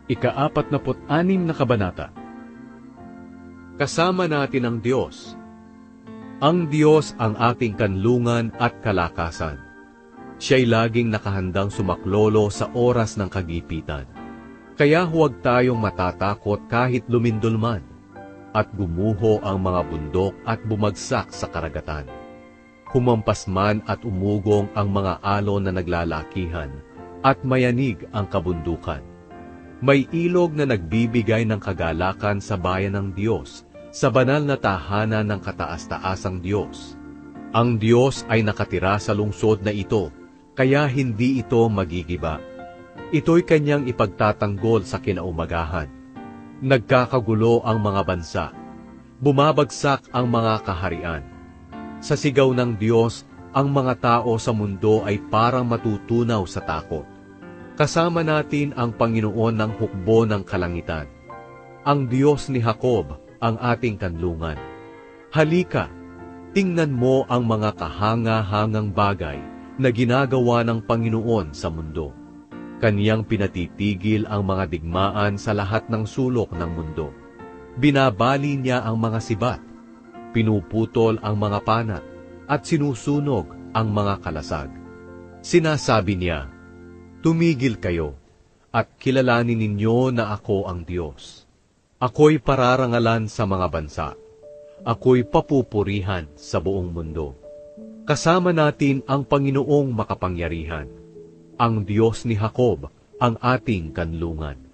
Ika-46 na kabanata. Kasama natin ang Diyos. Ang Diyos ang ating kanlungan at kalakasan. Siya'y laging nakahandang sumaklolo sa oras ng kagipitan. Kaya huwag tayong matatakot kahit lumindol man, at gumuho ang mga bundok at bumagsak sa karagatan. Humampas man at umugong ang mga alon na naglalakihan, at mayanig ang kabundukan. May ilog na nagbibigay ng kagalakan sa bayan ng Diyos, sa banal na tahanan ng kataas-taasang Diyos. Ang Diyos ay nakatira sa lungsod na ito, kaya hindi ito magigiba. Ito'y kanyang ipagtatanggol sa kinaumagahan. Nagkakagulo ang mga bansa, bumabagsak ang mga kaharian. Sa sigaw ng Diyos, ang mga tao sa mundo ay parang matutunaw sa takot. Kasama natin ang Panginoon ng hukbo ng kalangitan, ang Diyos ni Jacob, ang ating kanlungan. Halika, tingnan mo ang mga kahanga-hangang bagay na ginagawa ng Panginoon sa mundo. Kaniyang pinatitigil ang mga digmaan sa lahat ng sulok ng mundo. Binabali niya ang mga sibat, pinuputol ang mga panat, at sinusunog ang mga kalasag. Sinasabi niya, "Tumigil kayo, at kilalanin ninyo na ako ang Diyos. Ako'y pararangalan sa mga bansa. Ako'y papupurihan sa buong mundo." Kasama natin ang Panginoong makapangyarihan, ang Diyos ni Jacob, ang ating kanlungan.